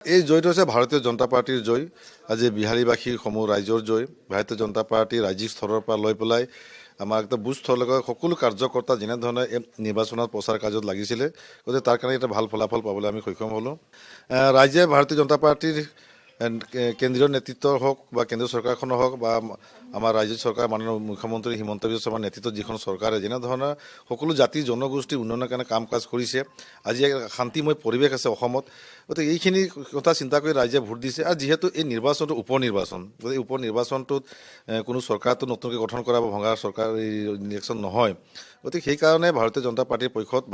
এই জয়টো হৈছে ভাৰতীয় জনতা পাৰ্টীৰ জয়। আজি বিহাৰীবাসী সমূহ ৰাইজৰ জয়। ভাৰতীয় জনতা পাৰ্টী ৰাজ্যিক স্তৰৰ পৰা লৈ পেলাই আমাৰ একদম বুথ স্তৰলৈকে সকলো কাৰ্যকৰ্তা যেনেধৰণে এই নিৰ্বাচনত প্ৰচাৰ কাৰ্যত লাগিছিলে, গতিকে তাৰ কাৰণে এটা ভাল ফলাফল পাবলৈ আমি সক্ষম হ'লোঁ। ৰাইজে ভাৰতীয় জনতা পাৰ্টীৰ কেন্দ্ৰীয় নেতৃত্ব হওক বা কেন্দ্ৰীয় চৰকাৰখনৰ হওক বা আমাৰ ৰাজ্য চৰকাৰ মাননীয় মুখ্যমন্ত্ৰী হিমন্ত বিশ্ব শৰ্মাৰ নেতৃত্বত যিখন চৰকাৰে যেনেধৰণৰ সকলো জাতি জনগোষ্ঠীৰ উন্নয়নৰ কাৰণে কাম কাজ কৰিছে, আজি এক শান্তিময় পৰিৱেশ আছে অসমত। গতিকে এইখিনি কথা চিন্তা কৰি ৰাইজে ভোট দিছে। আৰু যিহেতু এই নিৰ্বাচনটো উপ নিৰ্বাচন, গতিকে উপ নিৰ্বাচনটোত কোনো চৰকাৰটো নতুনকৈ গঠন কৰা বা ভঙা চৰকাৰ ইলেকশ্যন নহয়। গতিকে সেইকাৰণে ভাৰতীয় জনতা পাৰ্টীৰ পক্ষত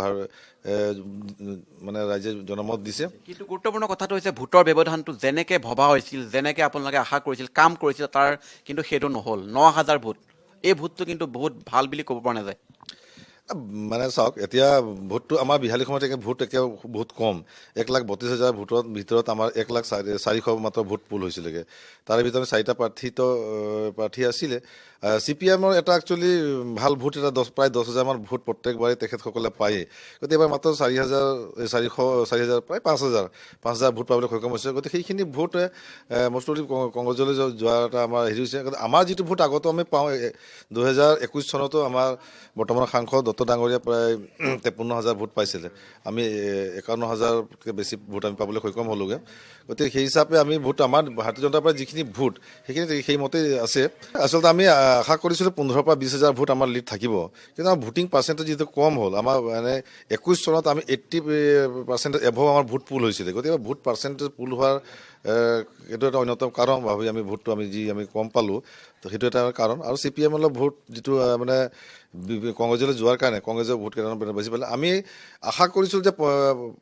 মানে ৰাইজে জনমত দিছে। কিন্তু গুৰুত্বপূৰ্ণ কথাটো হৈছে ভোটৰ ব্যৱধানটো যেনেকৈ ভবা হৈছিল, যেনেকৈ আপোনালোকে আশা কৰিছিল, কাম কৰিছিল, তাৰ কিন্তু সেইটো নহ'ল। 9,000 ভোট, এই ভোটটো কিন্তু বহুত ভাল বুলি ক'ব পৰা নাযায়। মানে চাওক, এতিয়া ভোটটো আমাৰ বিহালী সময়ত ভোট বহুত কম। 1,32,000 ভোটৰ ভিতৰত আমাৰ 1,04,000 মাত্ৰ ভোট পুল হৈছিলেগৈ। তাৰে ভিতৰত 4টা প্ৰাৰ্থী আছিলে। CPM-ৰ এটা একচুৱেলি ভাল ভোট এটা প্ৰায় 10,000 ভোট প্ৰত্যেকবাৰে তেখেতসকলে পায়েই। গতিকে এবাৰ মাত্ৰ 4,000 প্ৰায় 5,000 ভোট পাবলৈ সক্ষম হৈছে। গতিকে সেইখিনি ভোট মষ্টলি কংগ্ৰেছলৈ যোৱা এটা আমাৰ হেৰি হৈছে। আমাৰ যিটো ভোট আগতো আমি পাওঁ, 2021 চনতো আমাৰ বৰ্তমানৰ সাংসদ দত্ত ডাঙৰীয়া প্ৰায় 53,000 ভোট পাইছিলে। আমি 51,000তকৈ বেছি ভোট আমি পাবলৈ সক্ষম হ'লোগৈ। গতিকে সেই হিচাপে আমি ভোট, আমাৰ ভাৰতীয় জনতা পাৰ্টীৰ যিখিনি ভোট সেইখিনি সেইমতেই আছে। আচলতে আমি আশা কৰিছিলোঁ 15,000 পৰা 20,000 ভোট আমাৰ লিড থাকিব, কিন্তু আমাৰ ভোটিং পাৰ্চেণ্টেজ যিটো কম হ'ল। আমাৰ মানে 21 চনত আমি 80% এভভ আমাৰ ভোট পুল হৈছিলে। গতিকে ভোট পাৰ্চেণ্টেজ পুল হোৱাৰ এইটো এটা অন্যতম কাৰণ ভাবি আমি ভোটটো আমি কম পালোঁ। তো সেইটো এটা কাৰণ। আৰু CPM-ৰ ভোট যিটো মানে কংগ্ৰেছলৈ যোৱাৰ কাৰণে কংগ্ৰেছৰ ভোট কেইটামান বেছি পালে। আমি আশা কৰিছিলোঁ যে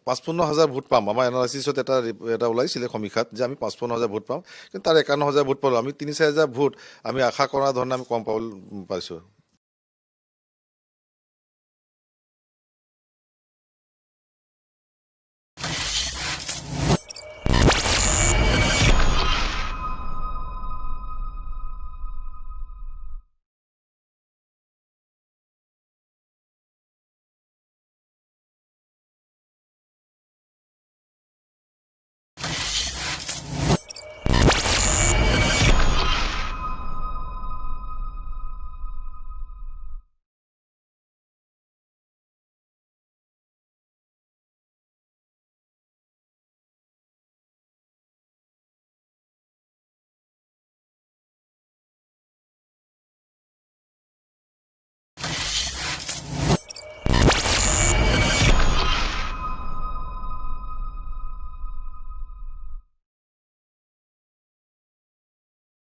55,000 ভোট পাম। আমাৰ এনালাইচিছত এটা ওলাইছিলে সমীক্ষাত যে আমি 55,000 ভোট পাম, কিন্তু তাৰ 51,000 ভোট পালোঁ। আমি 3-4,000 ভোট আমি আশা কৰা ধৰণে আমি কম পাইছোঁ।